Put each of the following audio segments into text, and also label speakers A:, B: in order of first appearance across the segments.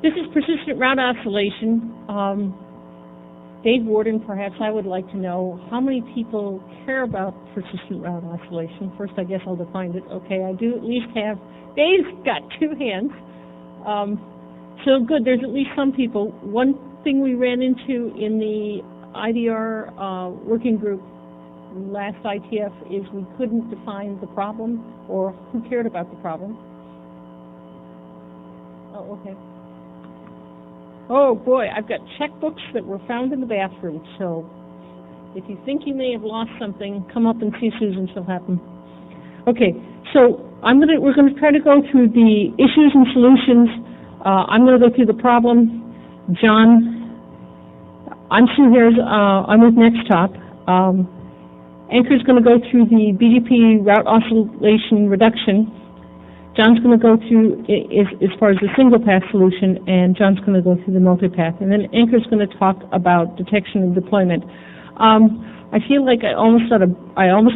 A: This is persistent route oscillation. Dave Warden, perhaps I would like to know how many people care about persistent route oscillation. First, I guess I'll define it. Okay, I do at least have, Dave's got 2 hands. So good, there's at least some people. One thing we ran into in the IDR working group last ITF is we couldn't define the problem or who cared about the problem. Oh, okay. Oh boy, I've got checkbooks that were found in the bathroom, so if you think you may have lost something, come up and see Susan, she'll have them. Okay, so we're going to try to go through the issues and solutions. I'm going to go through the problem. John, I'm Sue Hares, I'm with NextHop. Enke's going to go through the BGP route oscillation reduction. John's going to go through as far as the single path solution, and John's going to go through the multipath. And then Enke's going to talk about detection and deployment. I feel like I almost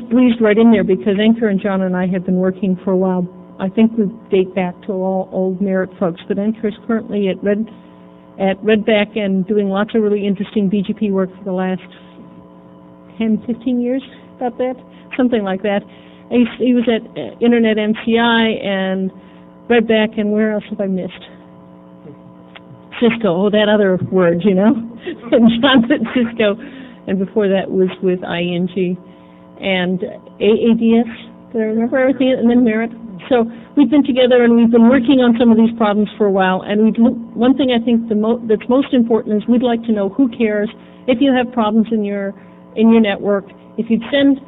A: breezed right in there because Enke and John and I have been working for a while. I think we date back to all old Merit folks, but Enke is currently at Redback and doing lots of really interesting BGP work for the last 10, 15 years, about that, something like that. He was at Internet MCI and Redback, and where else have I missed? Cisco, oh, that other word, you know. And John's at Cisco, and before that was with ING. And AADS, did I remember everything? And then Merit. So we've been together, and we've been working on some of these problems for a while. And one thing I think that's most important is we'd like to know who cares if you have problems in your network. If you'd send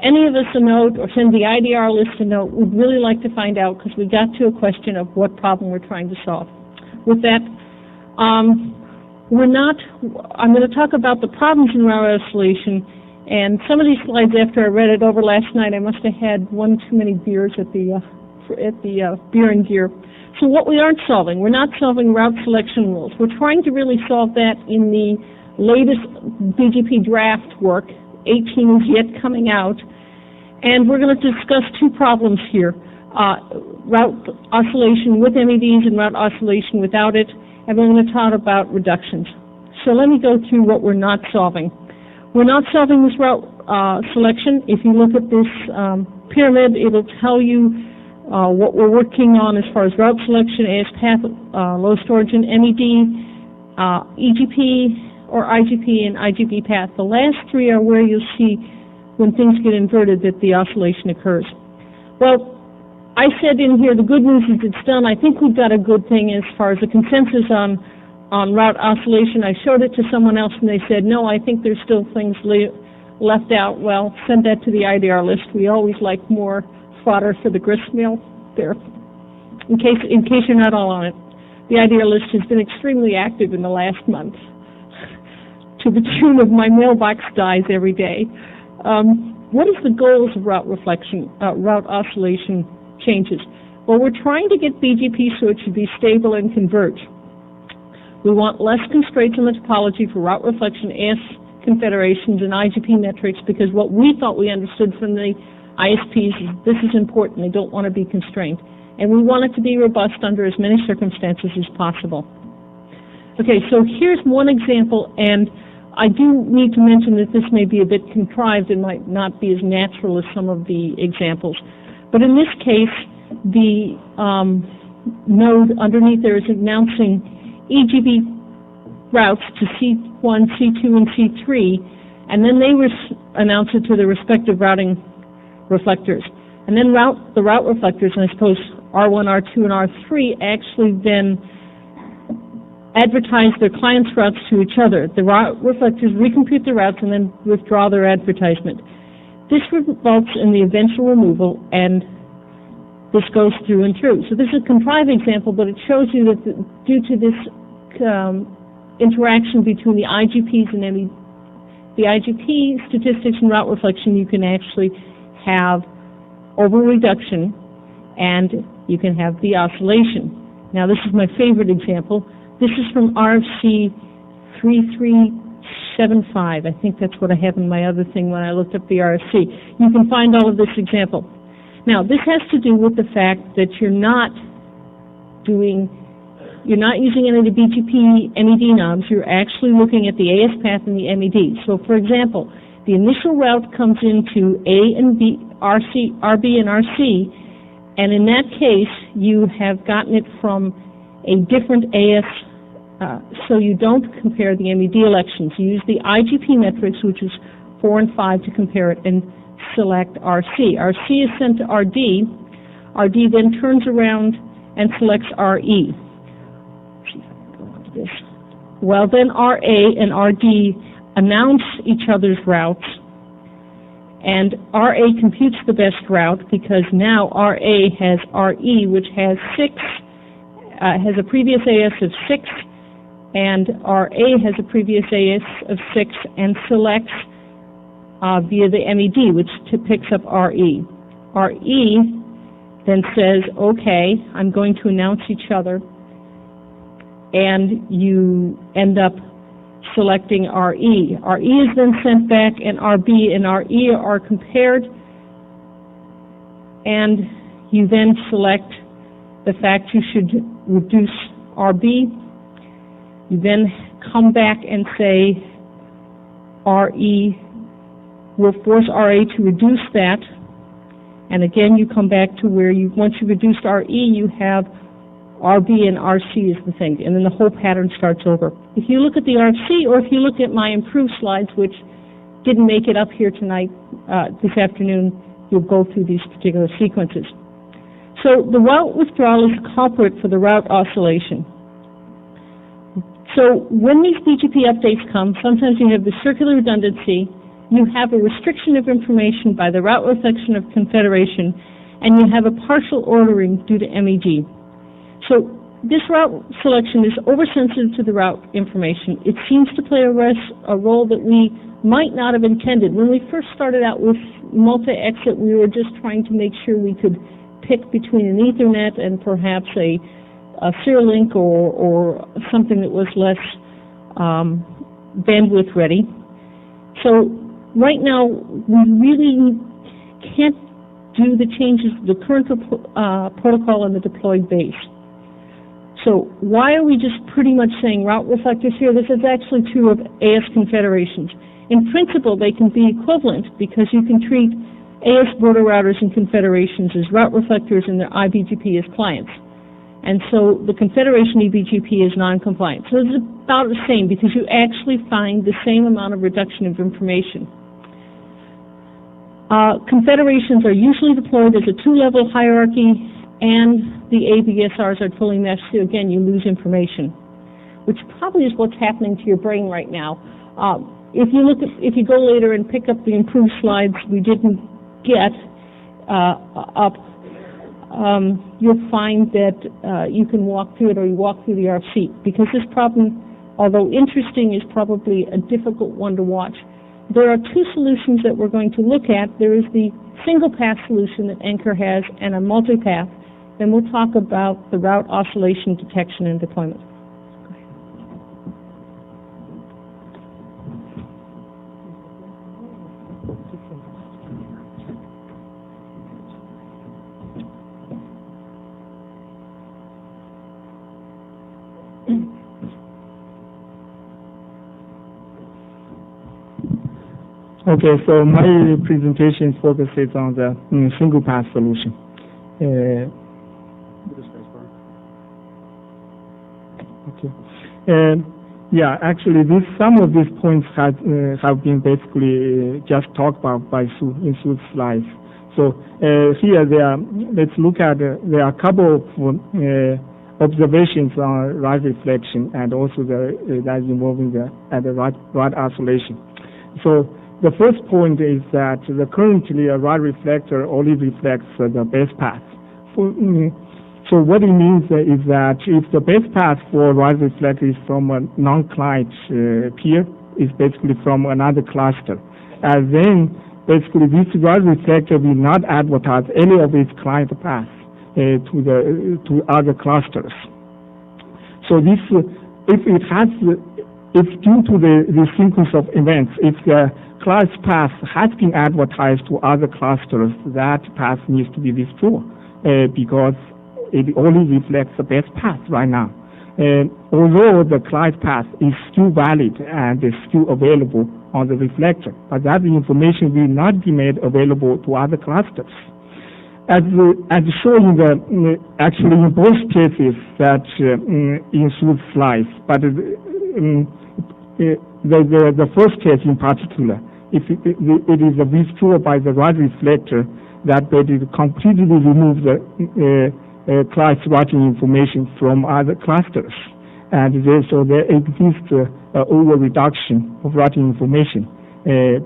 A: any of us a note or send the IDR list a note, we'd really like to find out because we got to a question of what problem we're trying to solve. With that, I'm going to talk about the problems in route oscillation, and some of these slides after I read it over last night, I must have had one too many beers at the beer and gear. So what we aren't solving, we're not solving route selection rules. We're trying to really solve that in the latest BGP draft work. 18 is yet coming out, and we're going to discuss 2 problems here, route oscillation with MEDs and route oscillation without it, and we're going to talk about reductions. So let me go through what we're not solving. We're not solving this route selection. If you look at this pyramid, it'll tell you what we're working on as far as route selection, AS path, low storage and MED, EGP, or IGP and IGP path. The last 3 are where you'll see when things get inverted that the oscillation occurs. Well, I said in here the good news is it's done. I think we've got a good thing as far as a consensus on route oscillation. I showed it to someone else and they said, no, I think there's still things left out. Well, send that to the IDR list. We always like more fodder for the grist mill there. In case you're not all on it, the IDR list has been extremely active in the last month, to the tune of my mailbox dies every day. What is the goals of route oscillation changes? Well, we're trying to get BGP so it should be stable and converge. We want less constraints on the topology for route reflection, AS confederations, and IGP metrics, because what we thought we understood from the ISPs is this is important. They don't want to be constrained. And we want it to be robust under as many circumstances as possible. Okay, so here's one example, and I do need to mention that this may be a bit contrived and might not be as natural as some of the examples. But in this case, the node underneath there is announcing EGP routes to C1, C2, and C3, and then they announce it to the respective routing reflectors. And then the route reflectors, and I suppose R1, R2, and R3 actually then advertise their clients' routes to each other. The route reflectors recompute the routes and then withdraw their advertisement. This results in the eventual removal, and this goes through and through. So this is a contrived example, but it shows you that due to this interaction between the IGPs and the IGP statistics and route reflection, you can actually have over-reduction, and you can have the oscillation. Now, this is my favorite example. This is from RFC 3375. I think that's what I have in my other thing when I looked up the RFC. You can find all of this example. Now, this has to do with the fact that you're not doing you're not using any of the BGP MED knobs. You're actually looking at the AS path and the MED. So, for example, the initial route comes into A and B, RB and RC, and in that case, you have gotten it from a different AS, so you don't compare the MED elections. You use the IGP metrics, which is 4 and 5, to compare it, and select RC. RC is sent to RD. RD then turns around and selects RE. Let's see if I can go on to this. Well, then RA and RD announce each other's routes, and RA computes the best route because now RA has RE, which has has a previous AS of 6, and RA has a previous AS of 6, and selects via the MED, which picks up RE. RE then says, okay, I'm going to announce each other, and you end up selecting RE. RE is then sent back, and RB and RE are compared, and you then select the fact you should reduce RB. You then come back and say RE will force RA to reduce that, and again you come back to where once you reduced RE, you have RB and RC is the thing, and then the whole pattern starts over. If you look at the RC, or if you look at my improved slides, which didn't make it up here tonight, this afternoon, you'll go through these particular sequences. So the route withdrawal is a culprit for the route oscillation. So when these BGP updates come, sometimes you have the circular redundancy, you have a restriction of information by the route reflection of confederation, and you have a partial ordering due to MEG. So this route selection is oversensitive to the route information. It seems to play a role that we might not have intended. When we first started out with multi-exit, we were just trying to make sure we could pick between an Ethernet and perhaps a serial link or something that was less bandwidth ready. So right now, we really can't do the changes to the current protocol on the deployed base. So why are we just pretty much saying route reflectors here? This is actually true of AS confederations. In principle, they can be equivalent because you can treat AS border routers and confederations as route reflectors and their IBGP as clients. And so the confederation eBGP is non-compliant. So it's about the same because you actually find the same amount of reduction of information. Confederations are usually deployed as a two-level hierarchy, and the ABSRs are fully meshed, so again, you lose information, which probably is what's happening to your brain right now. If you go later and pick up the improved slides we didn't get up, you'll find that you can walk through it, or you walk through the RC, because this problem, although interesting, is probably a difficult one to watch. There are two solutions that we're going to look at. There is the single-path solution that Enke has and a multi-path. Then we'll talk about the route oscillation detection and deployment.
B: Okay, so my presentation focuses on the single-path solution. Okay, and yeah, actually, some of these points have been basically just talked about by Sue in Sue's slides. So here, let's look at there are a couple of observations on rod reflection and also that involving the rod oscillation. So the first point is that currently a rod reflector only reflects the base path. So what it means is that if the base path for rod reflector is from a non-client peer, is basically from another cluster, and then basically this rod reflector will not advertise any of its client paths to other clusters. So this, it's due to the sequence of events. If the class path has been advertised to other clusters, that path needs to be withdrawn because it only reflects the best path right now. although the collide path is still valid and is still available on the reflector, but that information will not be made available to other clusters. As shown actually in both cases that in Su's slides, but the first case in particular, if it is withdrawn by the rod reflector, that it completely removes the class routing information from other clusters, and so there exists over reduction of routing information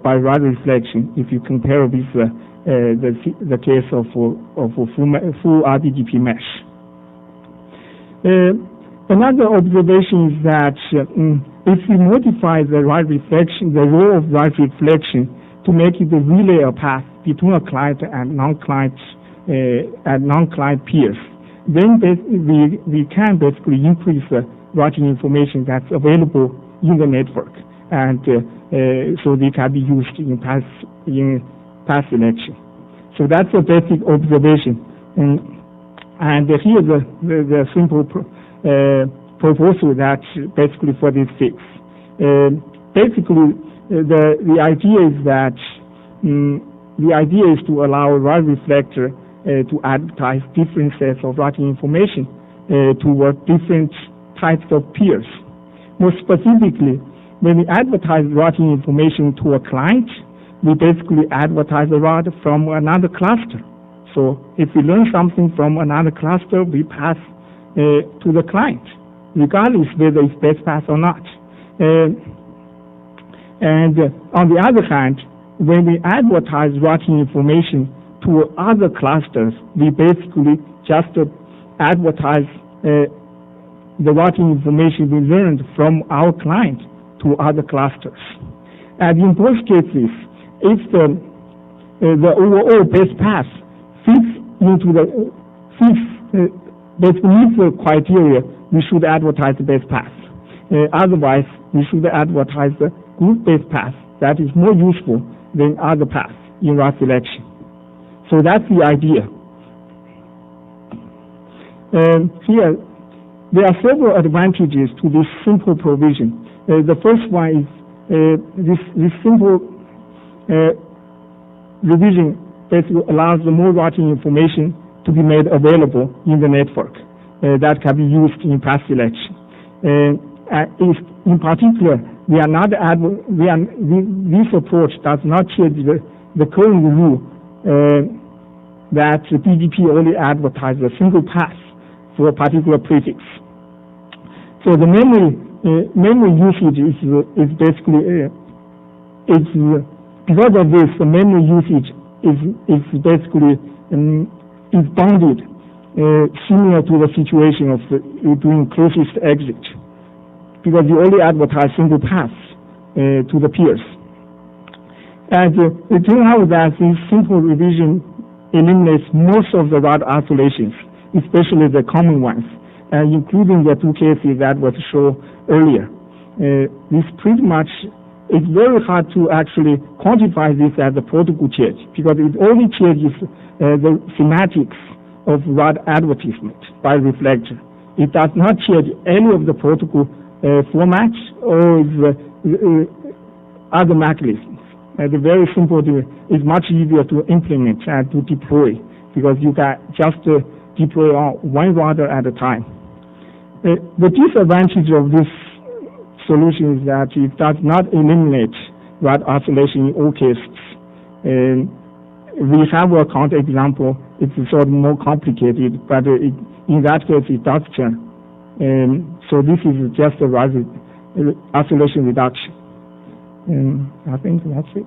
B: by rod reflection if you compare with the case of full RDGP mesh. Another observation is that if we modify the rod reflection, the role of rod reflection to make it a relay path between a client and non-client peers, then we can basically increase the routing information that's available in the network, and so they can be used in path selection. So that's a basic observation, and here's the simple proposal that basically for this fix. Basically, the idea is that to allow rod reflector to advertise different sets of routing information toward different types of peers. More specifically, when we advertise routing information to a client, we basically advertise a route from another cluster. So if we learn something from another cluster, we pass to the client, regardless whether it's best path or not. And on the other hand, when we advertise routing information to other clusters, we basically just advertise the routing information we learned from our client to other clusters. And in both cases, if the overall best path fits into meets the criteria, we should advertise the best path. Otherwise, we should advertise the group best path that is more useful than other paths in route selection. So that's the idea. Here, there are several advantages to this simple provision. The first one is this simple revision basically allows the more routing information to be made available in the network that can be used in path selection. In particular, this approach does not change the current rule that the BGP only advertises a single path for a particular prefix. So the memory usage is basically because of this, the memory usage is basically is bounded, similar to the situation of doing closest exit, because you only advertise single paths to the peers. And it turns out that this simple revision eliminates most of the route oscillations, especially the common ones, including the two cases that was shown earlier. This pretty much, it's very hard to actually quantify this as a protocol change because it only changes the semantics of route advertisement by reflector. It does not change any of the protocol formats or the other mechanisms. The very simple, it's much easier to implement and to deploy because you can just deploy on one router at a time. The disadvantage of this solution is that it does not eliminate route oscillation in all cases. We have a counter example. It's sort of more complicated, but in that case it does turn. So this is just a oscillation reduction. I think that's it.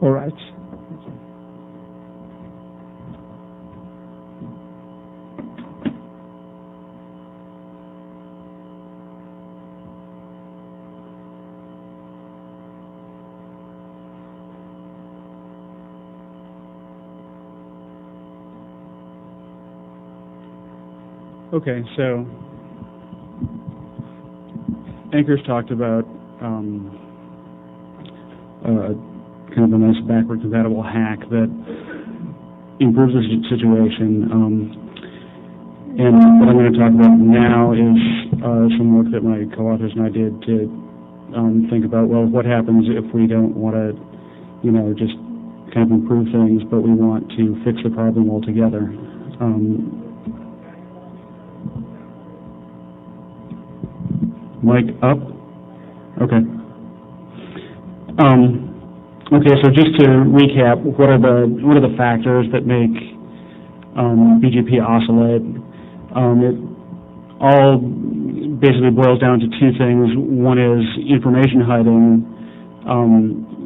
B: All right.
C: Okay, so Enke's talked about kind of a nice backward compatible hack that improves the situation. And what I'm going to talk about now is some work that my co-authors and I did to think about, well, what happens if we don't want to, just kind of improve things, but we want to fix the problem altogether. Mic up? Okay. Okay, so just to recap, what are the factors that make BGP oscillate? It all basically boils down to two things. One is information hiding,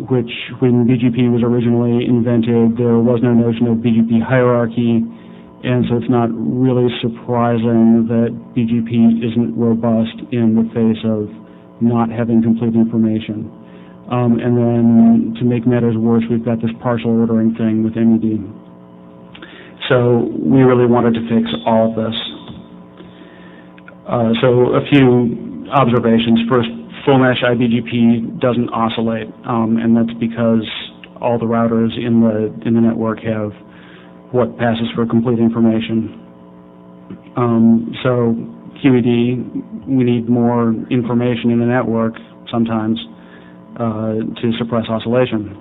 C: which when BGP was originally invented, there was no notion of BGP hierarchy, and so it's not really surprising that BGP isn't robust in the face of not having complete information. And then to make matters worse, we've got this partial ordering thing with MED. So we really wanted to fix all of this. So a few observations. First, full mesh IBGP doesn't oscillate, and that's because all the routers in the network have what passes for complete information. So QED, we need more information in the network sometimes to suppress oscillation.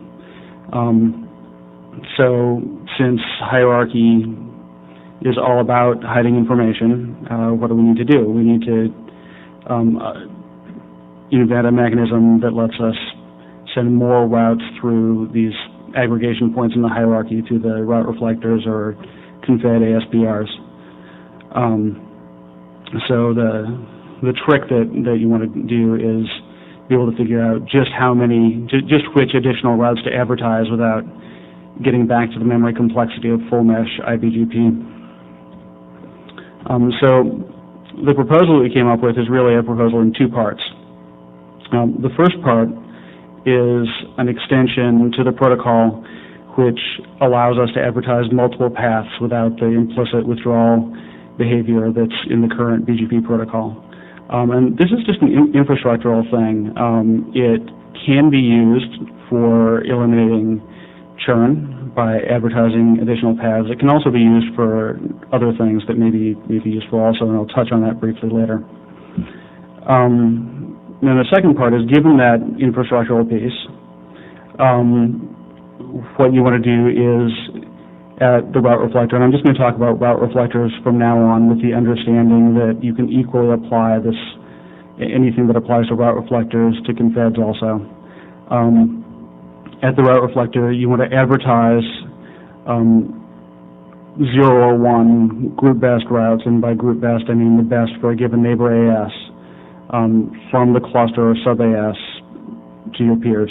C: So since hierarchy is all about hiding information, what do we need to do? We need to invent a mechanism that lets us send more routes through these aggregation points in the hierarchy through the route reflectors or confed ASBRs. So the trick that you want to do is be able to figure out just which additional routes to advertise without getting back to the memory complexity of full mesh IBGP. So the proposal we came up with is really a proposal in two parts. The first part is an extension to the protocol which allows us to advertise multiple paths without the implicit withdrawal behavior that's in the current BGP protocol. And this is just an infrastructural thing. It can be used for eliminating churn by advertising additional paths. It can also be used for other things that may be useful also, and I'll touch on that briefly later. Now the second part is, given that infrastructural piece, what you want to do is at the route reflector, and I'm just going to talk about route reflectors from now on with the understanding that you can equally apply anything that applies to route reflectors to confeds also. At the route reflector, you want to advertise 0 or 1 group best routes, and by group best I mean the best for a given neighbor AS from the cluster or sub AS to your peers.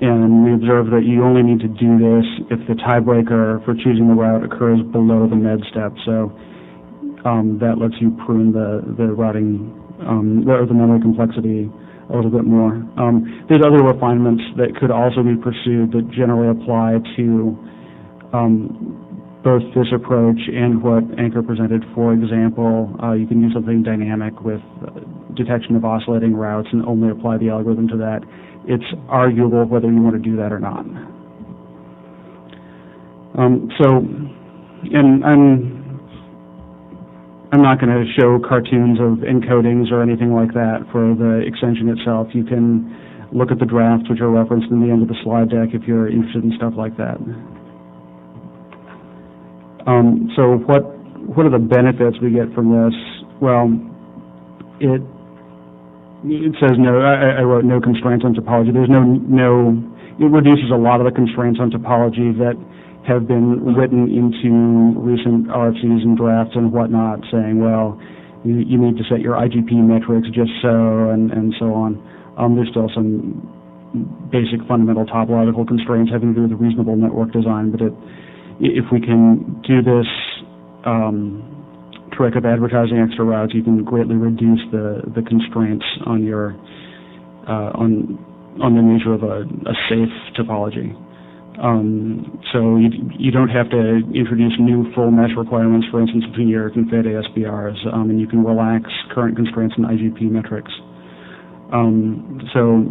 C: And we observe that you only need to do this if the tiebreaker for choosing the route occurs below the med step. So that lets you prune the routing or the memory complexity a little bit more. There's other refinements that could also be pursued that generally apply to both this approach and what Enke presented. For example, you can use something dynamic with detection of oscillating routes and only apply the algorithm to that. It's arguable whether you want to do that or not. And I'm not going to show cartoons of encodings or anything like that for the extension itself. You can look at the drafts, which are referenced in the end of the slide deck, if you're interested in stuff like that. So what are the benefits we get from this? Well, it says no. I wrote no constraints on topology. There's it reduces a lot of the constraints on topology that have been written into recent RFCs and drafts and whatnot, saying, well, you need to set your IGP metrics just so, and so on. There's still some basic fundamental topological constraints having to do with reasonable network design, but if we can do this trick of advertising extra routes, you can greatly reduce the constraints on your on the nature of a safe topology. So you don't have to introduce new full mesh requirements, for instance, between your confed ASBRs, and you can relax current constraints in IGP metrics. So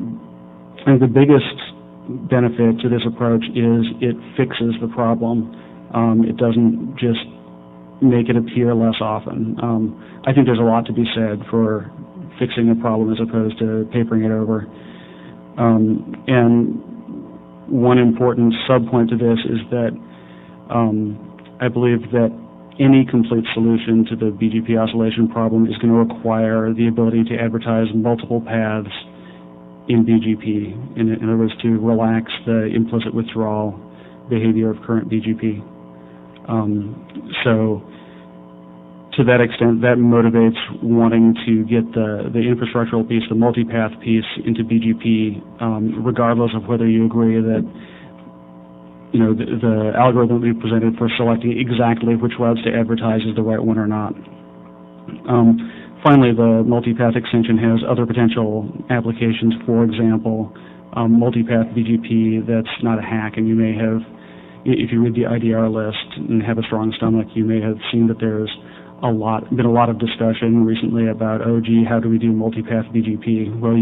C: I think the biggest benefit to this approach is it fixes the problem. It doesn't just make it appear less often. I think there's a lot to be said for fixing a problem as opposed to papering it over. And one important subpoint to this is that I believe that any complete solution to the BGP oscillation problem is going to require the ability to advertise multiple paths in BGP, in other words, to relax the implicit withdrawal behavior of current BGP. So to that extent, that motivates wanting to get the infrastructural piece, the multipath piece, into BGP, regardless of whether you agree that the algorithm we presented for selecting exactly which routes to advertise is the right one or not. Finally, the multipath extension has other potential applications. For example, multipath BGP that's not a hack, and you may have, if you read the IDR list and have a strong stomach, you may have seen that there's been a lot of discussion recently about, oh gee, how do we do multipath BGP? Well,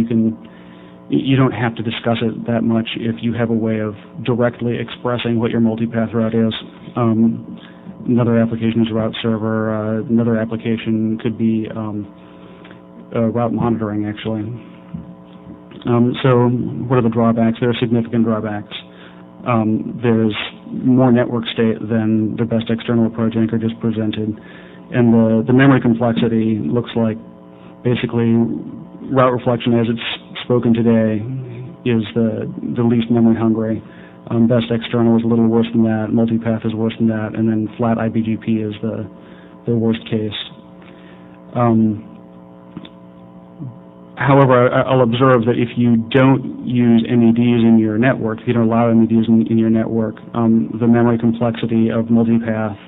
C: you don't have to discuss it that much if you have a way of directly expressing what your multipath route is. Another application is route server. Another application could be route monitoring, actually. So what are the drawbacks? There are significant drawbacks. There's more network state than the best external approach Enke just presented. And the memory complexity looks like basically route reflection as it's spoken today is the least memory hungry. Best external is a little worse than that. Multipath is worse than that. And then flat IBGP is the worst case. However, I'll observe that if you don't use MEDs in your network, if you don't allow MEDs in your network, the memory complexity of multipath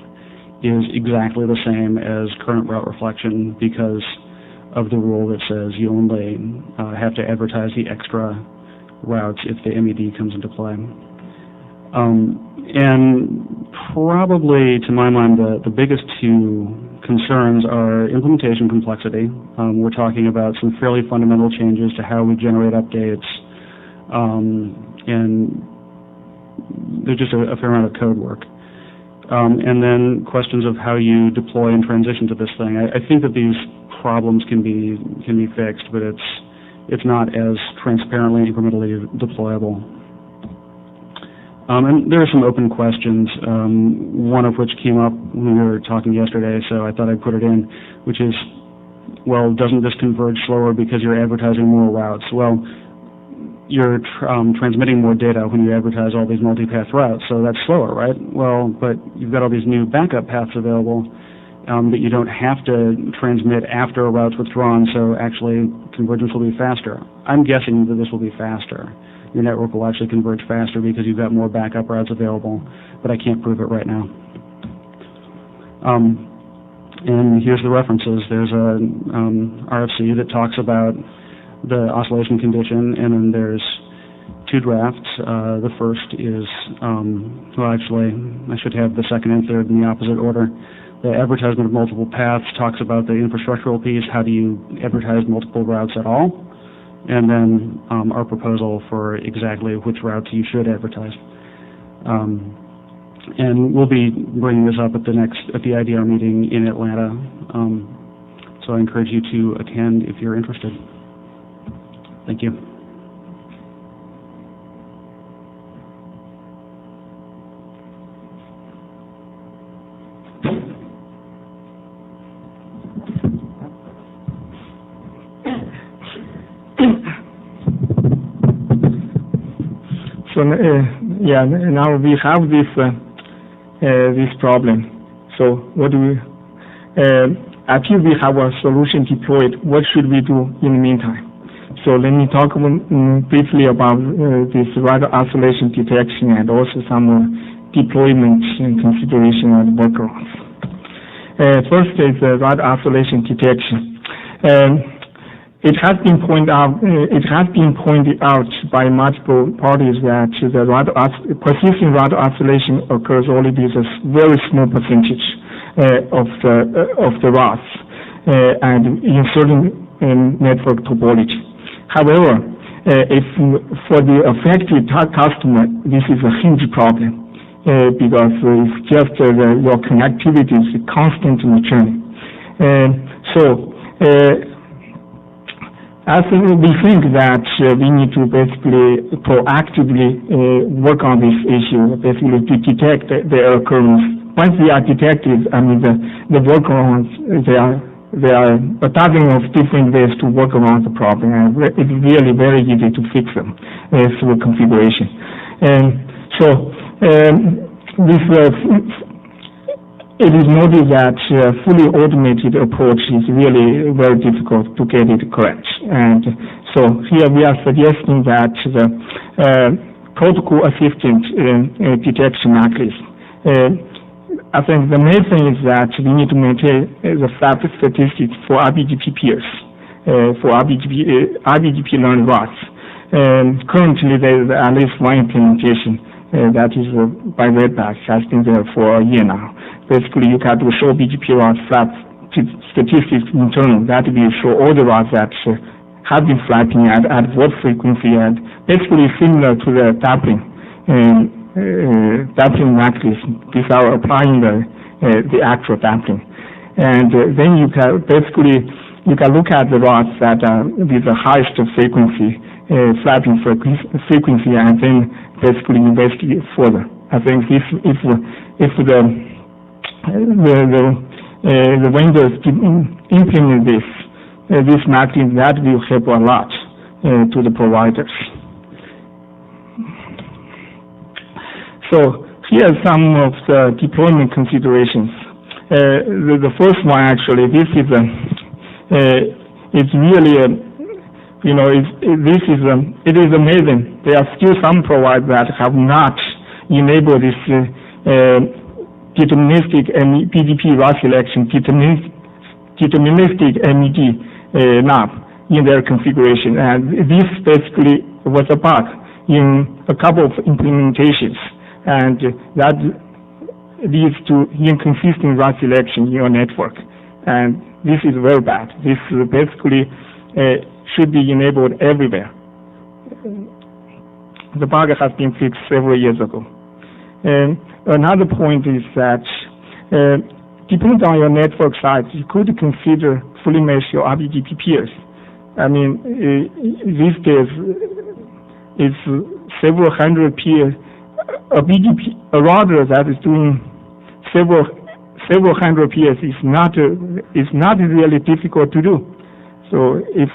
C: is exactly the same as current route reflection because of the rule that says you only have to advertise the extra routes if the MED comes into play. And probably, to my mind, the biggest two concerns are implementation complexity. We're talking about some fairly fundamental changes to how we generate updates, and there's just a fair amount of code work. And then questions of how you deploy and transition to this thing. I think that these problems can be fixed, but it's not as transparently incrementally deployable. And there are some open questions, one of which came up when we were talking yesterday, so I thought I'd put it in, which is, well, doesn't this converge slower because you're advertising more routes? Well, you're transmitting more data when you advertise all these multipath routes, so that's slower, right? Well, but you've got all these new backup paths available that you don't have to transmit after a route's withdrawn, so actually convergence will be faster. I'm guessing that this will be faster. Your network will actually converge faster because you've got more backup routes available, but I can't prove it right now. And here's the references. There's a RFC that talks about the oscillation condition, and then there's two drafts. The first is, well, actually, I should have the second and third in the opposite order. The advertisement of multiple paths talks about the infrastructural piece. How do you advertise multiple routes at all? And then our proposal for exactly which routes you should advertise. And we'll be bringing this up at the IDR meeting in Atlanta. So I encourage you to attend if you're interested. Thank you.
B: So yeah, now we have this problem. So what do we? After we have a solution deployed, what should we do in the meantime? So let me talk briefly about this route oscillation detection and also some deployment and consideration and workarounds. First is route oscillation detection. It has been pointed out by multiple parties that the persistent route oscillation occurs only with a very small percentage of the routes and in certain network topology. However, if for the affected customer, this is a huge problem. because it's just your connectivity is constantly churning. I think we think that we need to basically proactively work on this issue, basically to detect the occurrence. Once they are detected, I mean the workarounds, there are a dozen of different ways to work around the problem, and it's really very easy to fix them through configuration. It is noted that fully automated approach is really very difficult to get it correct. And so here we are suggesting that the protocol assistant detection mechanism. I think the main thing is that we need to maintain the flap statistics for RBGP peers, for RBGP learned rods. Currently there is at least one implementation that is by Redback, has been there for a year now. Basically, you can do show BGP rods flap statistics internal. That will show all the rods that have been flapping at what frequency, and basically similar to the dappling mechanism without applying the actual dappling. And then you can basically look at the rods that are with the highest frequency, flapping frequency, and then basically investigate further. I think if the vendors implement this mechanism, that will help a lot to the providers. So here are some of the deployment considerations. The first one, actually, this is it's really it is amazing. There are still some providers that have not enabled this deterministic BGP rod selection, deterministic MED knob in their configuration. And this basically was a bug in a couple of implementations. And that leads to inconsistent rod selection in your network. And this is very bad. This basically should be enabled everywhere. The bug has been fixed several years ago. And another point is that depending on your network size, you could consider fully mesh your RBGP peers. I mean, these days, it's several hundred peers. A router that is doing several hundred peers is not really difficult to do. So if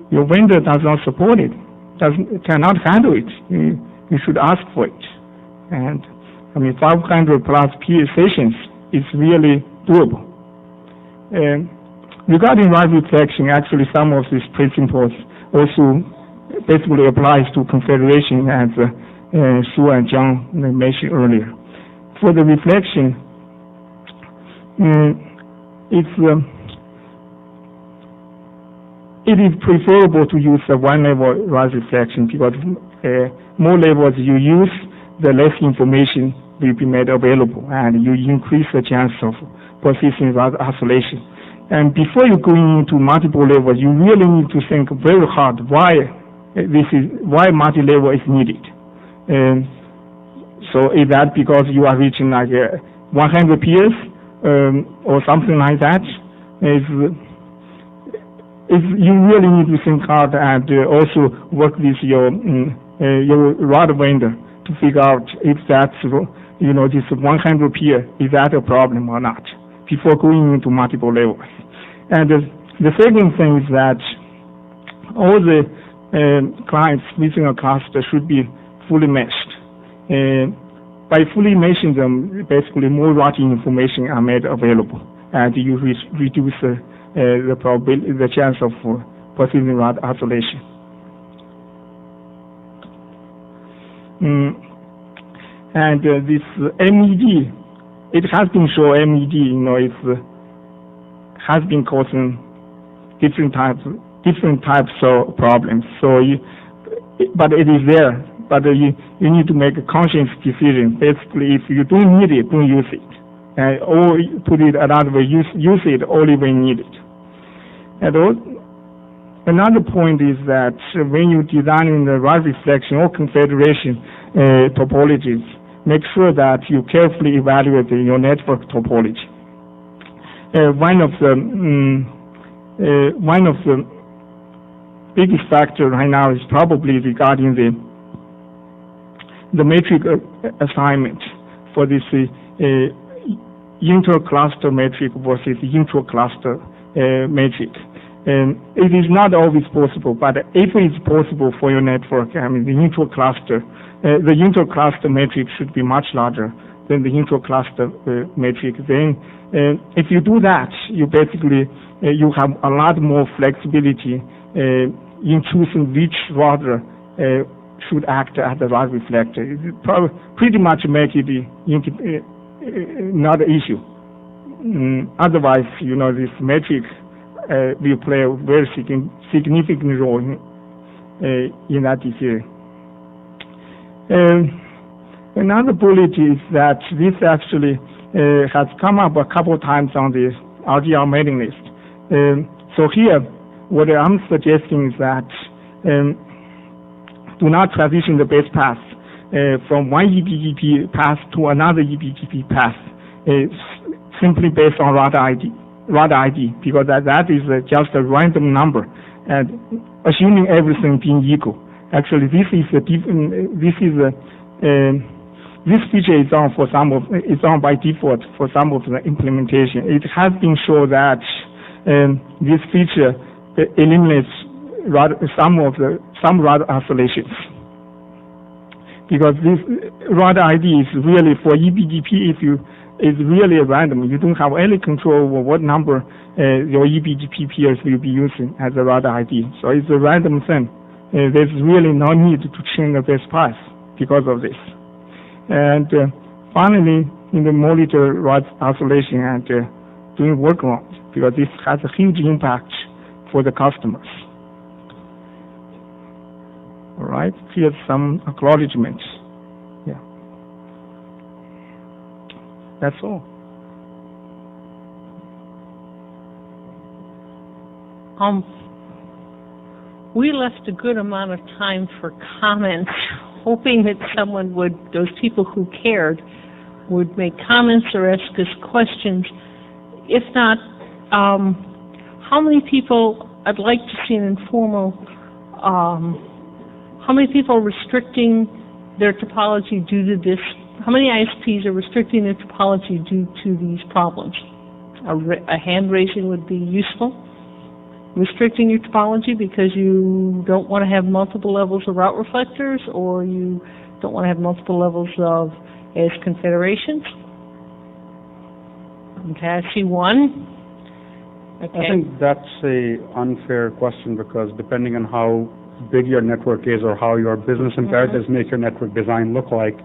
B: your vendor does not support it, cannot handle it, you should ask for it. And I mean, 500 plus peer sessions is really doable. Regarding rod reflection, actually some of these principles also basically applies to confederation, as Sue and John mentioned earlier. For the reflection, it is preferable to use a one-level rod reflection, because more levels you use, the less information will be made available, and you increase the chance of persistent rod oscillation. And before you go into multiple levels, you really need to think very hard why multi-level is needed. So is that because you are reaching like 100 peers or something like that? You really need to think hard and also work with your rod vendor to figure out if that's this 100 peer, is that a problem or not, before going into multiple levels. And the second thing is that all the clients within a cluster should be fully meshed. By fully meshing them, basically more routing information are made available, and you reduce the chance of persistent rod oscillation. And this MED, it has been shown MED, it has been causing different types of problems. So, but it is there. But you need to make a conscious decision. Basically, if you don't need it, don't use it. Or put it another way, use it only when needed. And another point is that when you design the rod reflection or confederation topologies, make sure that you carefully evaluate your network topology. One of the biggest factor right now is probably regarding the metric assignment for this inter-cluster metric versus intra-cluster metric. And it is not always possible, but if it's possible for your network, I mean, the intra-cluster metric should be much larger than the intra-cluster metric. Then, if you do that, you basically you have a lot more flexibility in choosing which router should act as a route reflector. It pretty much make it not an issue. Otherwise, this metric will play a very significant role in that decision. Another bullet is that this actually has come up a couple of times on the RDR mailing list. So here, what I'm suggesting is that do not transition the base path from one eBGP path to another eBGP path simply based on router ID, because that is just a random number, and assuming everything being equal. Actually, this feature is on by default for some of the implementation. It has been shown that this feature eliminates some router oscillations, because this router ID is really for eBGP. It's really random. You don't have any control over what number your eBGP peers will be using as a router ID. So it's a random thing. There's really no need to change the base path because of this. And finally, in the monitor route oscillation and doing workarounds, because this has a huge impact for the customers. All right, here's some acknowledgements. Yeah, that's all.
A: We left a good amount of time for comments, hoping that someone would, those people who cared, would make comments or ask us questions. If not, how many people, I'd like to see an informal, how many people are restricting their topology due to this? How many ISPs are restricting their topology due to these problems? A hand raising would be useful. Restricting your topology because you don't want to have multiple levels of route reflectors, or you don't want to have multiple levels of as confederations. Okay, I see one. Okay.
D: I think that's an unfair question, because depending on how big your network is or how your business imperatives make your network design look like,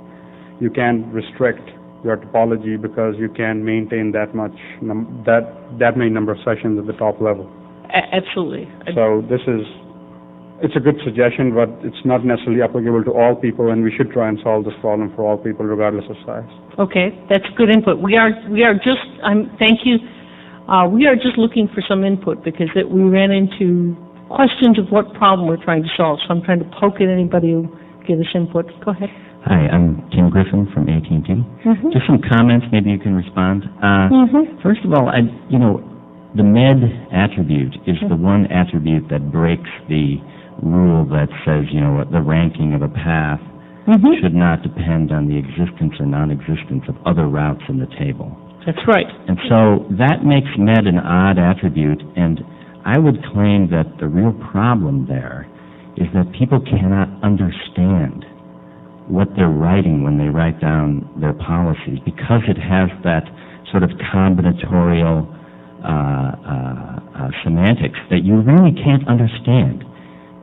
D: you can restrict your topology because you can maintain that many number of sessions at the top level.
A: Absolutely.
D: So it's a good suggestion, but it's not necessarily applicable to all people, and we should try and solve this problem for all people regardless of size.
A: Okay, that's good input. Thank you. We are just looking for some input because we ran into questions of what problem we're trying to solve. So I'm trying to poke at anybody who give us input. Go ahead.
E: Hi, I'm Tim Griffin from AT&T. Just some comments, maybe you can respond. First of all, the med attribute is the one attribute that breaks the rule that says, the ranking of a path should not depend on the existence or non-existence of other routes in the table.
A: That's right.
E: And so that makes med an odd attribute, and I would claim that the real problem there is that people cannot understand what they're writing when they write down their policies, because it has that sort of combinatorial semantics that you really can't understand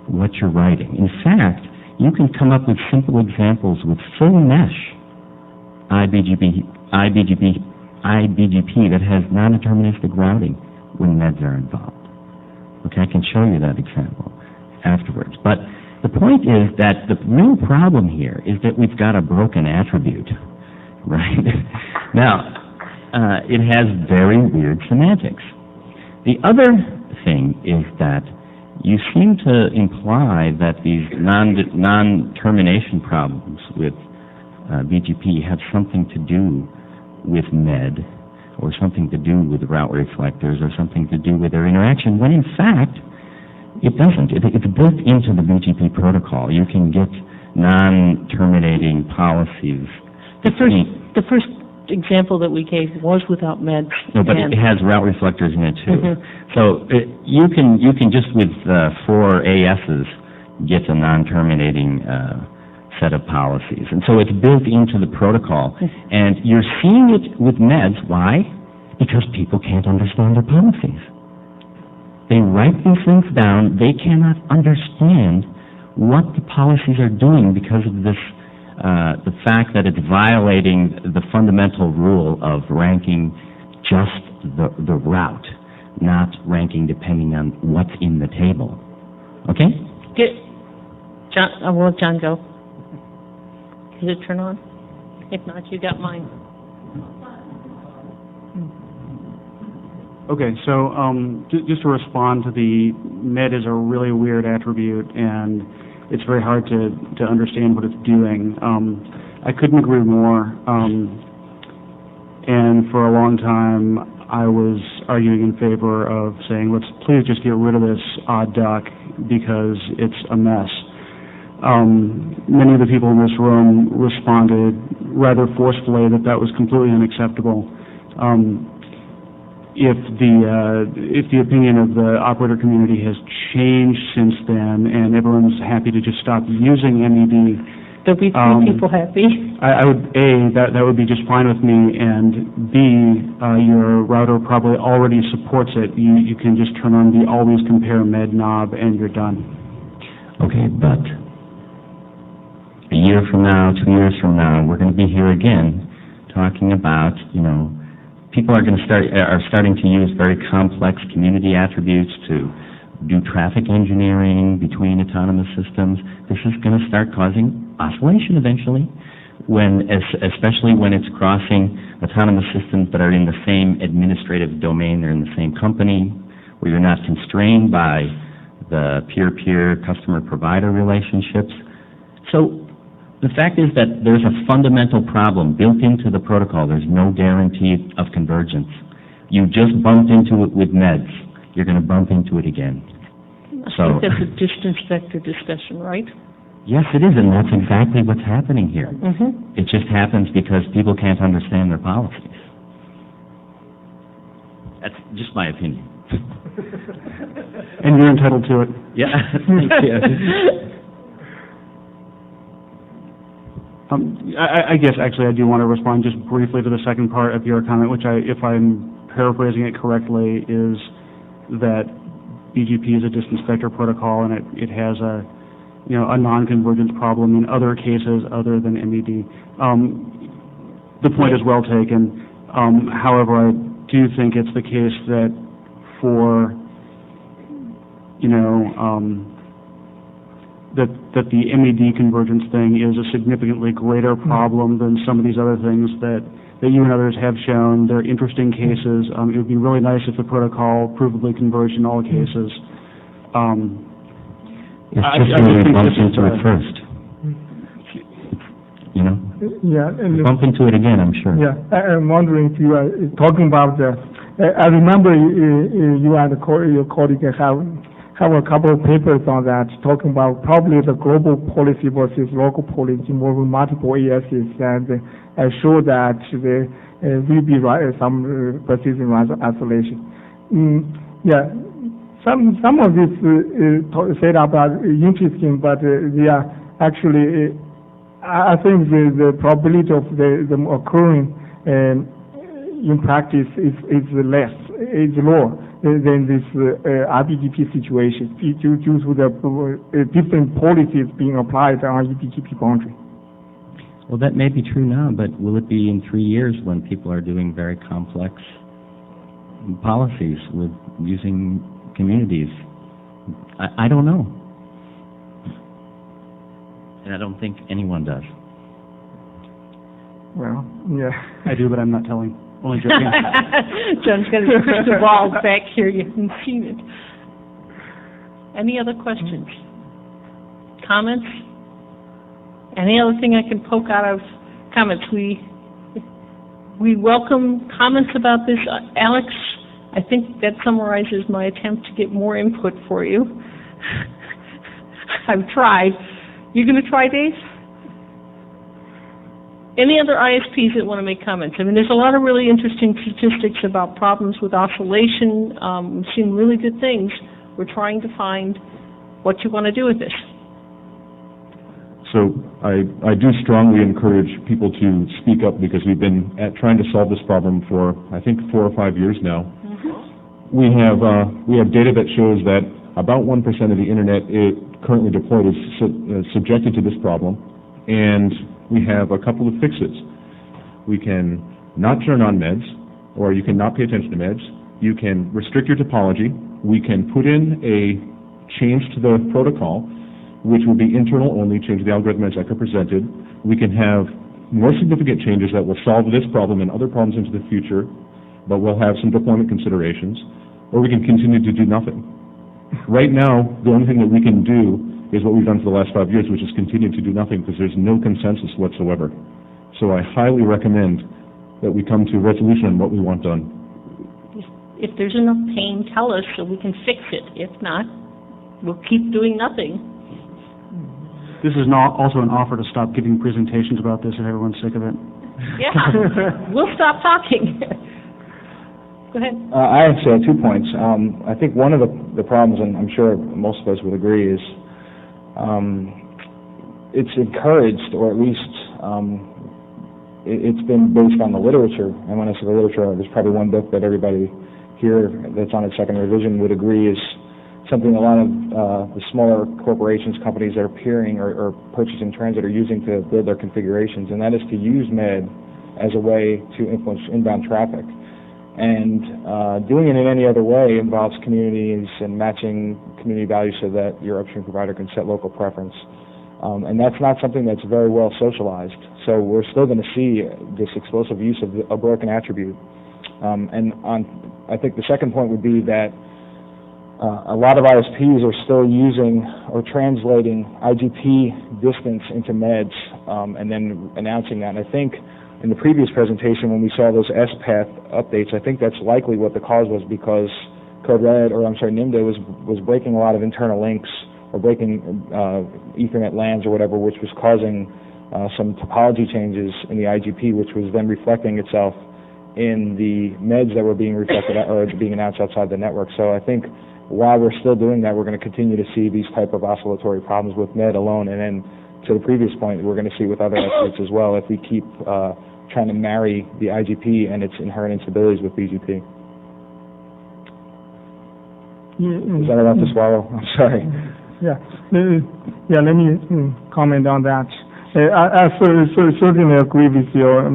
E: what you're writing. In fact, you can come up with simple examples with full mesh IBGP that has non-deterministic routing when meds are involved. Okay, I can show you that example afterwards. But the point is that the real problem here is that we've got a broken attribute, right? Now, it has very weird semantics. The other thing is that you seem to imply that these non-termination problems with BGP have something to do with MED, or something to do with route reflectors, or something to do with their interaction, when in fact, it doesn't. It's built into the BGP protocol. You can get non-terminating policies.
A: The first example that we gave was without meds.
E: No, but it has route reflectors in it too. So you can just with 4 ASs get a non-terminating set of policies, and so it's built into the protocol. And you're seeing it with meds. Why? Because people can't understand their policies. They write these things down. They cannot understand what the policies are doing because of this, the fact that it's violating the fundamental rule of ranking just the route, not ranking depending on what's in the table. Okay?
A: Good. John, I'll let John go. Does it turn on? If not, you got mine.
C: Okay, so just to respond to the MED is a really weird attribute, and it's very hard to understand what it's doing. I couldn't agree more. And for a long time, I was arguing in favor of saying, let's please just get rid of this odd duck because it's a mess. Many of the people in this room responded rather forcefully that that was completely unacceptable. If the opinion of the operator community has changed since then, and everyone's happy to just stop using MED,
A: there'll be 3 people happy.
C: I would that would be just fine with me, and B, your router probably already supports it. You can just turn on the always compare med knob, and you're done.
E: Okay, but a year from now, 2 years from now, we're going to be here again talking about, people are starting to use very complex community attributes to do traffic engineering between autonomous systems. This is going to start causing oscillation eventually, especially when it's crossing autonomous systems that are in the same administrative domain, they're in the same company, where you're not constrained by the peer-peer customer-provider relationships. So the fact is that there's a fundamental problem built into the protocol. There's no guarantee of convergence. You just bumped into it with meds. You're going to bump into it again.
A: I think that's a distance vector discussion, right?
E: Yes, it is, and that's exactly what's happening here. It just happens because people can't understand their policies. That's just my opinion.
C: And you're entitled to it.
E: Yeah, thank you.
C: I guess actually I do want to respond just briefly to the second part of your comment, which if I'm paraphrasing it correctly, is that BGP is a distance vector protocol and it has a non-convergence problem in other cases other than MED. The point is well taken. However, I do think it's the case that for that the MED convergence thing is a significantly greater problem than some of these other things that you and others have shown. They're interesting cases. It would be really nice if the protocol provably converged in all cases.
E: It's just when we bump into it first.
B: Yeah. And
E: bump into it again, I'm sure.
B: Yeah, I'm wondering if you are talking about I remember you and your colleague have a couple of papers on that, talking about probably the global policy versus local policy involving multiple ASs, and I show that there will be some persistent isolation. Yeah, some of this said about interesting, but they are actually, I think the probability of them occurring in practice is lower than this RBGP situation due to the different policies being applied on eBGP boundary.
E: Well, that may be true now, but will it be in 3 years when people are doing very complex policies with using communities? I don't know. And I don't think anyone does.
B: Well, yeah.
C: I do, but I'm not telling. Only joking.
A: John's got his crystal ball back here. You haven't seen it. Any other questions? Comments? Any other thing I can poke out of comments. We welcome comments about this. Alex, I think that summarizes my attempt to get more input for you. I've tried. You going to try, Dave? Any other ISPs that want to make comments? I mean, there's a lot of really interesting statistics about problems with oscillation. We've seen really good things. We're trying to find what you want to do with this.
F: So I do strongly encourage people to speak up because we've been trying to solve this problem for, I think, 4 or 5 years now. Mm-hmm. We have data that shows that about 1% of the internet currently deployed is subjected to this problem, and we have a couple of fixes. We can not turn on meds, or you can not pay attention to meds. You can restrict your topology. We can put in a change to the protocol, which will be internal only, change the algorithm as Enke presented. We can have more significant changes that will solve this problem and other problems into the future, but we'll have some deployment considerations, or we can continue to do nothing. Right now, the only thing that we can do is what we've done for the last 5 years, which is continue to do nothing because there's no consensus whatsoever. So I highly recommend that we come to a resolution on what we want done.
A: If there's enough pain, tell us so we can fix it. If not, we'll keep doing nothing.
C: This is not also an offer to stop giving presentations about this if everyone's sick of it.
A: Yeah, we'll stop talking. Go ahead.
G: I actually have 2 points. I think one of the problems, and I'm sure most of us would agree, is it's encouraged, or at least it's been based on the literature. And when I say the literature, there's probably one book that everybody here that's on its second revision would agree is something a lot of the smaller corporations, companies that are peering or purchasing transit are using to build their configurations, and that is to use MED as a way to influence inbound traffic. And doing it in any other way involves communities and matching community values so that your upstream provider can set local preference. And that's not something that's very well socialized. So we're still going to see this explosive use of a broken attribute. I think the second point would be that a lot of ISPs are still using or translating IGP distance into MEDs and then announcing that. And I think in the previous presentation when we saw those S-path updates, I think that's likely what the cause was, because NIMDA was breaking a lot of internal links or breaking Ethernet LANs or whatever, which was causing some topology changes in the IGP, which was then reflecting itself in the MEDs that were being reflected or being announced outside the network. So I think while we're still doing that, we're going to continue to see these type of oscillatory problems with MED alone, and then to the previous point, we're going to see with other experts as well if we keep trying to marry the IGP and its inherent instabilities with BGP. Is that enough to swallow? I'm sorry.
B: Yeah, let me comment on that. I certainly agree with your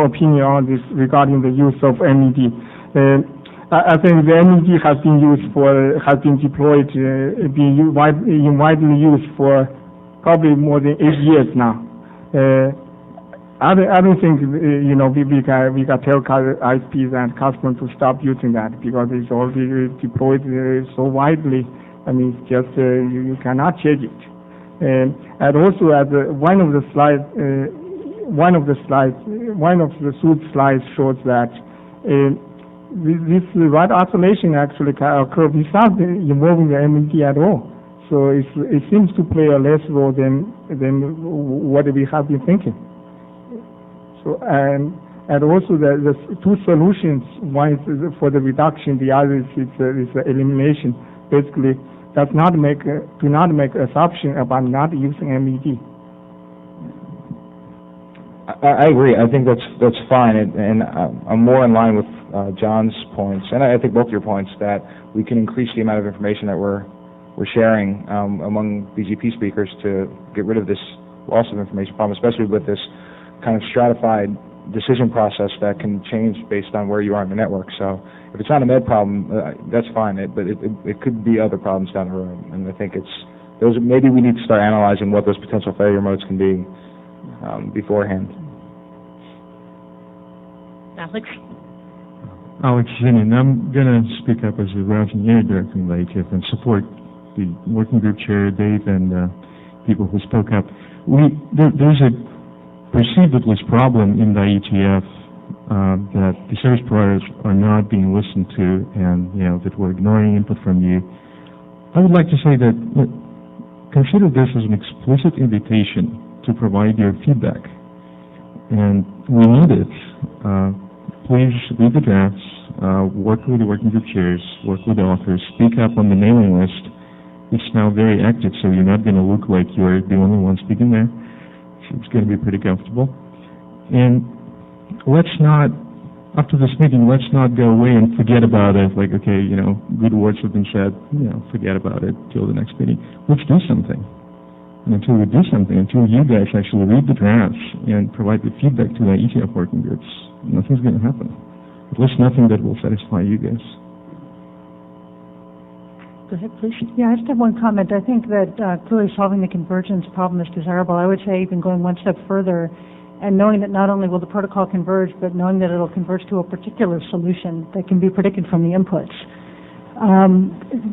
B: opinion on this regarding the use of MED. I think the MED has been deployed, widely used for probably more than 8 years now. I don't think we can tell ISPs and customers to stop using that because it's already deployed so widely. I mean, it's just you cannot change it. And also, as one of the Suit slides shows that this right oscillation actually can occur without involving the MED at all. So it seems to play a less role than what we have been thinking. So and also the 2 solutions. One is for the reduction, the other is the elimination. Basically, do not make assumption about not using MED.
G: I agree. I think that's fine, and I'm more in line with John's points, and I think both your points, that we can increase the amount of information that we're sharing among BGP speakers to get rid of this loss of information problem, especially with this kind of stratified decision process that can change based on where you are in the network. So if it's not a MED problem, that's fine, but it could be other problems down the road. And I think maybe we need to start analyzing what those potential failure modes can be beforehand.
H: Alex Chen In. I'm going to speak up as a routing area director in LATIF and support the working group chair, Dave, and people who spoke up. There's a perceived at least problem in the ETF that the service providers are not being listened to, and that we're ignoring input from you. I would like to say that consider this as an explicit invitation to provide your feedback, and we need it. Please read the drafts, work with the working group chairs, work with the authors, speak up on the mailing list. It's now very active, so you're not going to look like you're the only one speaking there. So it's going to be pretty comfortable. And let's not, after this meeting, let's not go away and forget about it, like, okay, good words have been said, forget about it till the next meeting. Let's do something. And until we do something, until you guys actually read the drafts and provide the feedback to the ETF working groups, nothing's going to happen. At least nothing that will satisfy you guys.
A: Go ahead, please.
I: Yeah, I just have one comment. I think that clearly solving the convergence problem is desirable. I would say even going one step further and knowing that not only will the protocol converge, but knowing that it'll converge to a particular solution that can be predicted from the inputs.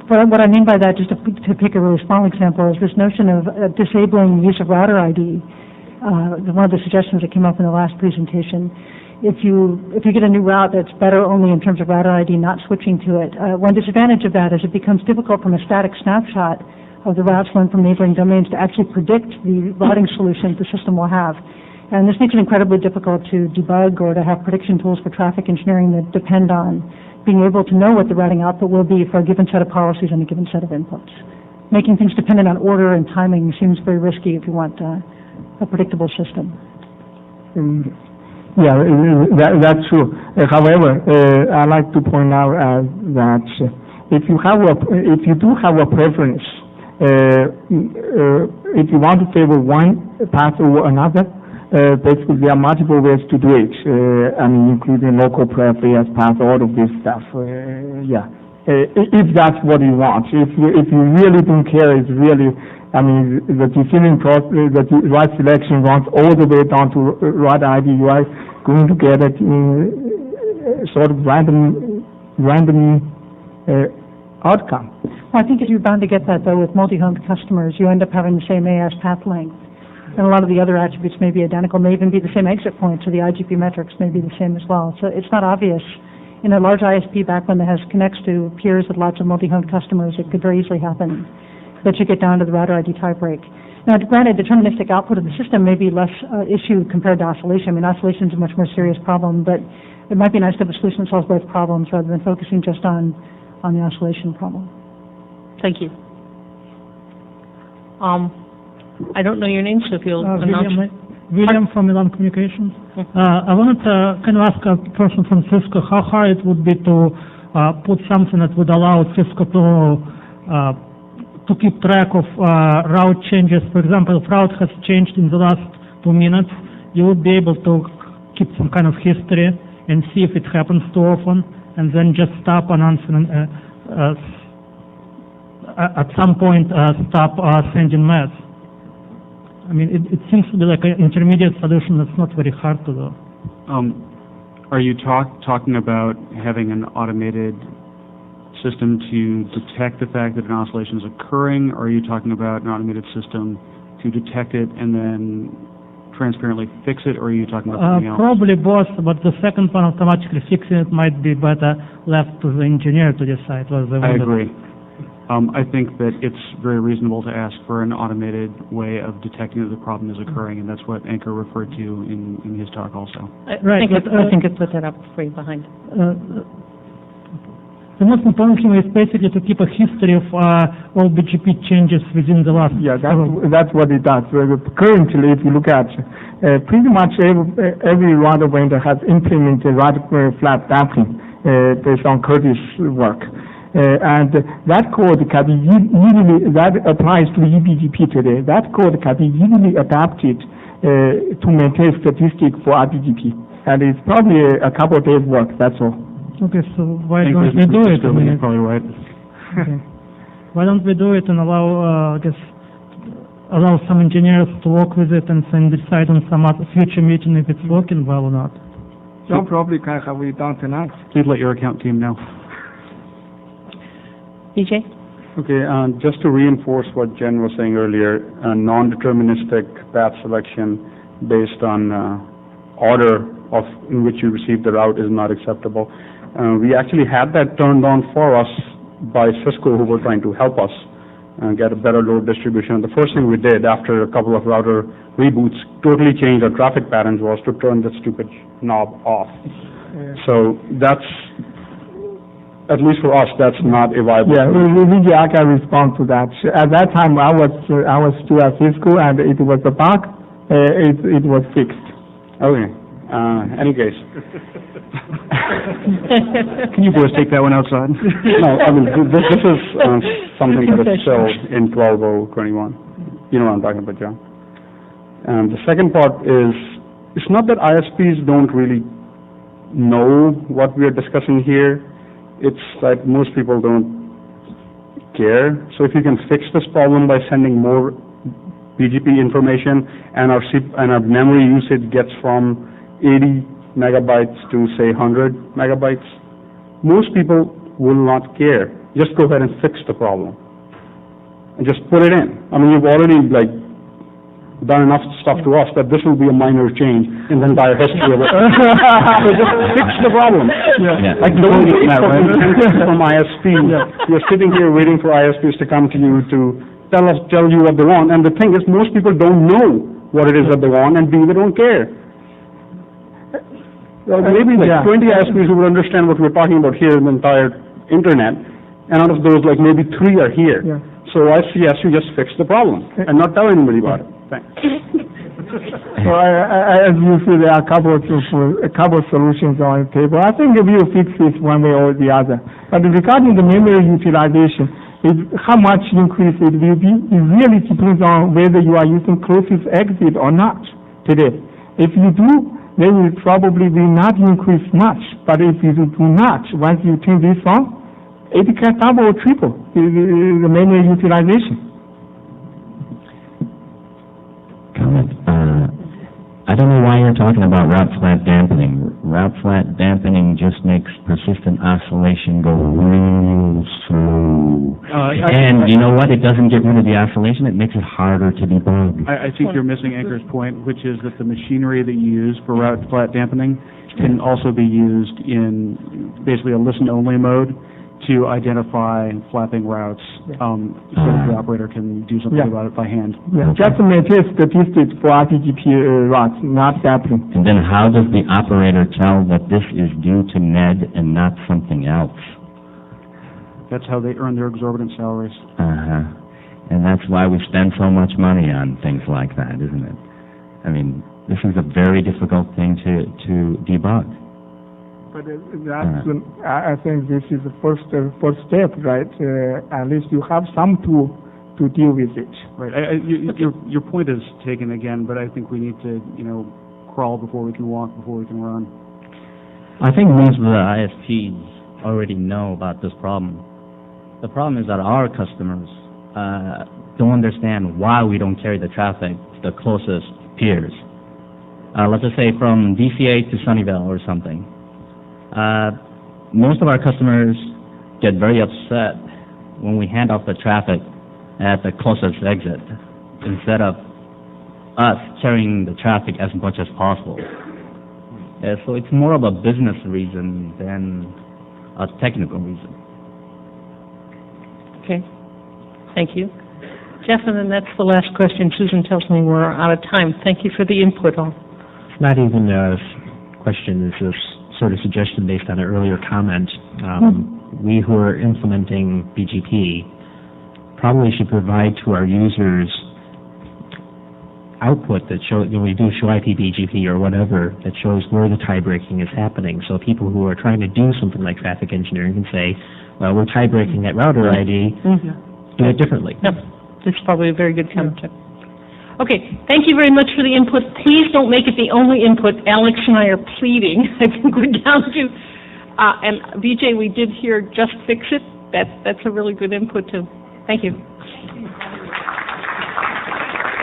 I: But what I mean by that, just to pick a really small example, is this notion of disabling use of router ID. One of the suggestions that came up in the last presentation. If you get a new route that's better only in terms of router ID, not switching to it, one disadvantage of that is it becomes difficult from a static snapshot of the routes learned from neighboring domains to actually predict the routing solution the system will have. And this makes it incredibly difficult to debug or to have prediction tools for traffic engineering that depend on being able to know what the routing output will be for a given set of policies and a given set of inputs. Making things dependent on order and timing seems very risky if you want a predictable system.
B: Yeah, that's true. However, I like to point out that if you do have a preference, if you want to favor one path over another, basically there are multiple ways to do it. Including local preference path, all of this stuff. If that's what you want. If you really don't care, it's really. The decision process, the right selection runs all the way down to right ID. You are going to get it in sort of random outcome.
I: Well, I think if you're bound to get that, though, with multi-homed customers, you end up having the same AS path length. And a lot of the other attributes may be identical, may even be the same exit point, so the IGP metrics may be the same as well. So it's not obvious. In a large ISP backbone that connects to peers with lots of multi-homed customers, it could very easily happen that you get down to the router ID type break. Now, granted, deterministic output of the system may be less issue compared to oscillation. Oscillation is a much more serious problem, but it might be nice to have a solution that solves both problems rather than focusing just on the oscillation problem.
A: Thank you. I don't know your name, so if you'll announce.
J: William from Milan Communications. I wanted to kind of ask a person from Cisco how hard it would be to put something that would allow Cisco to keep track of route changes. For example, if route has changed in the last 2 minutes, you would be able to keep some kind of history and see if it happens too often, and then just stop and answer, at some point stop sending mails. It seems to be like an intermediate solution that's not very hard to do.
C: Are you talking about having an automated system to detect the fact that an oscillation is occurring, or are you talking about an automated system to detect it and then transparently fix it, or are you talking about something else?
J: Probably both, but the second one, automatically fixing it, might be better left to the engineer to decide whether they want it.
C: I agree. I think that it's very reasonable to ask for an automated way of detecting that the problem is occurring, and that's what Enke referred to in his talk also.
A: I
J: Right,
A: think I put that up for you behind.
J: The most important thing is basically to keep a history of all BGP changes within the last.
B: Yeah, that's what it does. Currently, if you look at pretty much every router vendor has implemented router flat damping based on Curtis work. And that code can be easily, that applies to eBGP today. That code can be easily adapted to maintain statistics for RBGP. And it's probably a couple of days work, that's all.
J: Okay, so why don't we do it?
C: You're probably right.
J: Okay. Why don't we do it and allow some engineers to work with it and then decide on some other future meeting if it's working well or not?
B: So probably can have it done tonight.
C: Please let your account team know.
A: DJ?
D: Okay, just to reinforce what Jen was saying earlier, non-deterministic path selection based on order in which you received the route is not acceptable. We actually had that turned on for us by Cisco, who were trying to help us get a better load distribution. The first thing we did after a couple of router reboots, totally changed our traffic patterns, was to turn the stupid knob off. So that's, at least for us, that's not a viable.
B: Yeah, I can respond to that. At that time, I was still at Cisco, and it was a bug. It was fixed.
D: Okay. Any case.
C: Can you boys take that one outside?
D: No, I mean, this is something that is still in 12.021. You know what I'm talking about, John. The second part is, it's not that ISPs don't really know what we are discussing here. It's that most people don't care. So if you can fix this problem by sending more BGP information, and our memory usage gets from 80 megabytes to, say, 100 megabytes, most people will not care. Just go ahead and fix the problem. And just put it in. I mean, you've already, done enough stuff to us that this will be a minor change in the entire history of it. So just fix the problem.
C: Yeah.
D: Don't wait for consensus from ISPs. You're sitting here waiting for ISPs to come to you to tell you what they want. And the thing is, most people don't know what it is that they want, and B, they don't care. Well, maybe 20 ISPs who will understand what we're talking about here in the entire internet, and out of those, maybe 3 are here.
B: Yeah.
D: So I suggest you just fix the problem and not tell anybody about it. Thanks.
B: So as you see, there are a couple of solutions on the table. I think we will fix this one way or the other. But regarding the memory utilization, how much increase it will be, it really depends on whether you are using closest exit or not today. If you do, then it probably will not increase much. But if you do not, once you turn this on, it can double or triple the memory utilization.
E: Comment. I don't know why you're talking about route flat dampening. Route flat dampening just makes persistent oscillation go real slow. And you know what? It doesn't get rid of the oscillation. It makes it harder to debug.
C: I think you're missing Anker's point, which is that the machinery that you use for route flat dampening can also be used in basically a listen-only mode to identify flapping routes, so that the operator can do something about it by hand.
B: Yeah, just maintain statistics for RTGP routes, not dampening.
E: And then how does the operator tell that this is due to NED and not something else?
C: That's how they earn their exorbitant salaries.
E: And that's why we spend so much money on things like that, isn't it? I mean, this is a very difficult thing to debug.
B: But I think this is the first step, right? At least you have some tool to deal with it.
C: Right. Your point is taken again, but I think we need to, crawl before we can walk, before we can run.
K: I think most of the ISPs already know about this problem. The problem is that our customers don't understand why we don't carry the traffic to the closest peers. Let's just say from DCA to Sunnyvale or something. Most of our customers get very upset when we hand off the traffic at the closest exit instead of us carrying the traffic as much as possible. So it's more of a business reason than a technical reason.
A: Okay. Thank you. Jeff, and then that's the last question. Susan tells me we're out of time. Thank you for the input all.
L: It's not even a question, it's a sort of suggestion based on an earlier comment. We who are implementing BGP probably should provide to our users output that shows, we do show IP BGP or whatever, that shows where the tie breaking is happening. So people who are trying to do something like traffic engineering can say, well, we're tie breaking at router ID, do it differently.
A: Yep. This is probably a very good comment. Okay, thank you very much for the input. Please don't make it the only input. Alex and I are pleading. I think we're down to, and VJ, we did hear just fix it. That's a really good input too. Thank you.